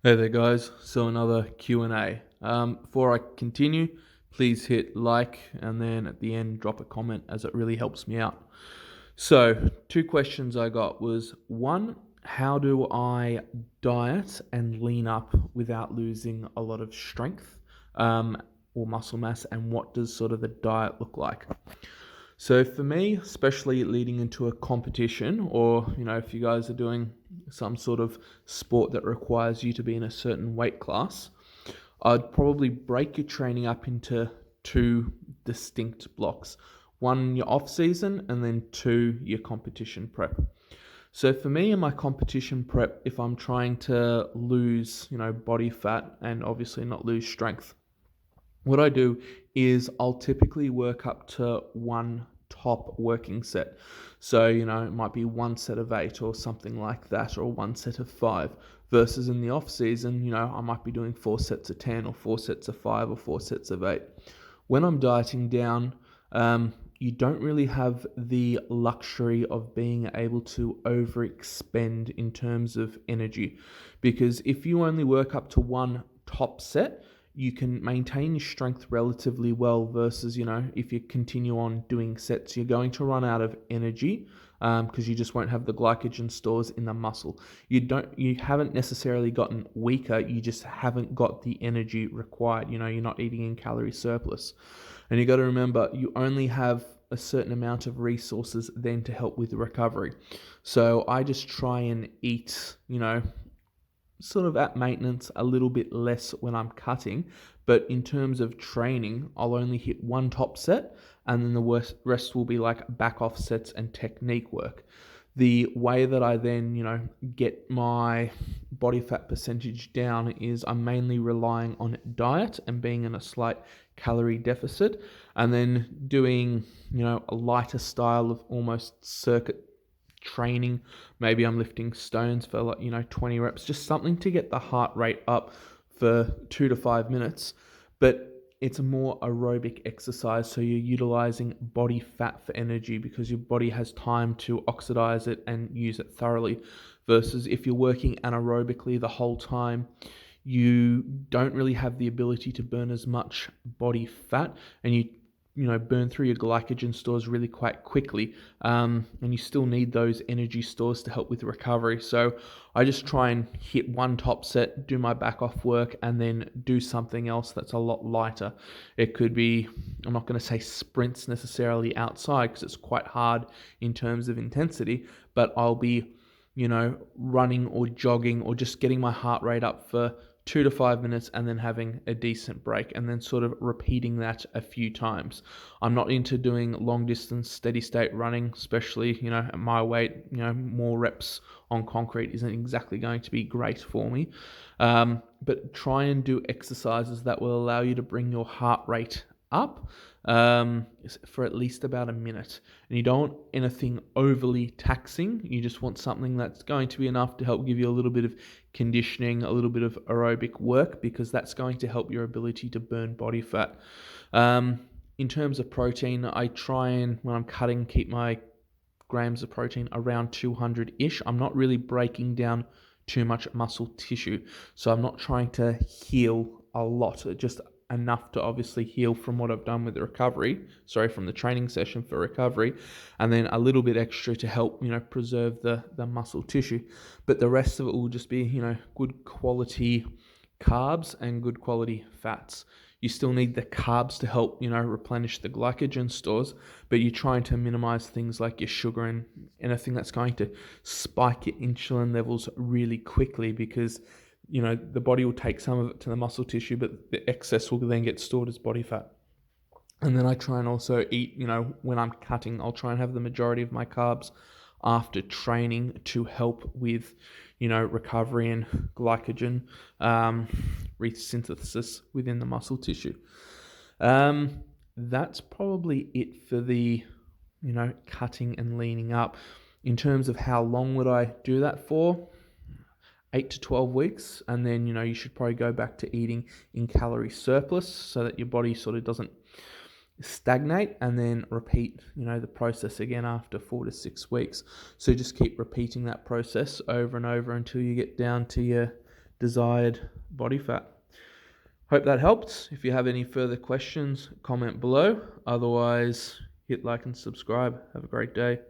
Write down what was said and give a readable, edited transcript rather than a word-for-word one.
Hey there, guys. So another Q&A. Before I continue, please hit like and then at the end drop a comment as it really helps me out. So two questions I got was one, how do I diet and lean up without losing a lot of strength or muscle mass, and what does sort of the diet look like? So for me, especially leading into a competition, or if you guys are doing some sort of sport that requires you to be in a certain weight class, I'd probably break your training up into two distinct blocks. One, your off season, and then two, your competition prep. So for me in my competition prep, if I'm trying to lose, body fat and obviously not lose strength, what I do is I'll typically work up to one top working set. So, it might be one set of 8 or something like that, or one set of 5. Versus in the off season, I might be doing 4 sets of 10 or 4 sets of 5 or 4 sets of 8. When I'm dieting down, you don't really have the luxury of being able to overexpend in terms of energy. Because if you only work up to one top set, you can maintain your strength relatively well versus, if you continue on doing sets, you're going to run out of energy because you just won't have the glycogen stores in the muscle. You haven't necessarily gotten weaker, you just haven't got the energy required. You're not eating in calorie surplus. And you got to remember, you only have a certain amount of resources then to help with the recovery. So I just try and eat, sort of at maintenance a little bit less when I'm cutting, but in terms of training, I'll only hit one top set and then the rest will be like back off sets and technique work. The way that I then, get my body fat percentage down is I'm mainly relying on diet and being in a slight calorie deficit, and then doing, a lighter style of almost circuit training. Maybe I'm lifting stones for 20 reps, just something to get the heart rate up for 2 to 5 minutes. But it's a more aerobic exercise, so you're utilizing body fat for energy because your body has time to oxidize it and use it thoroughly. Versus if you're working anaerobically the whole time, you don't really have the ability to burn as much body fat, and you burn through your glycogen stores really quite quickly, and you still need those energy stores to help with recovery. So I just try and hit one top set, do my back off work, and then do something else that's a lot lighter. It could be, I'm not going to say sprints necessarily outside because it's quite hard in terms of intensity, but I'll be running or jogging or just getting my heart rate up for 2 to 5 minutes and then having a decent break and then sort of repeating that a few times. I'm not into doing long distance steady state running, especially, at my weight, more reps on concrete isn't exactly going to be great for me. But try and do exercises that will allow you to bring your heart rate up for at least about a minute. And you don't want anything overly taxing. You just want something that's going to be enough to help give you a little bit of conditioning, a little bit of aerobic work, because that's going to help your ability to burn body fat. In terms of protein, I try and, when I'm cutting, keep my grams of protein around 200-ish. I'm not really breaking down too much muscle tissue, so I'm not trying to heal a lot, just enough to obviously heal from what I've done with the from the training session for recovery, and then a little bit extra to help, preserve the muscle tissue. But the rest of it will just be, good quality carbs and good quality fats. You still need the carbs to help, replenish the glycogen stores, but you're trying to minimize things like your sugar and anything that's going to spike your insulin levels really quickly, because the body will take some of it to the muscle tissue, but the excess will then get stored as body fat. And then I try and also eat, when I'm cutting, I'll try and have the majority of my carbs after training to help with, recovery and glycogen resynthesis within the muscle tissue. That's probably it for the, cutting and leaning up. In terms of how long would I do that for? 8 to 12 weeks, and then you should probably go back to eating in calorie surplus so that your body sort of doesn't stagnate, and then repeat the process again after 4 to 6 weeks. So just keep repeating that process over and over until you get down to your desired body fat. Hope that helped. If you have any further questions, comment below. Otherwise, hit like and subscribe. Have a great day.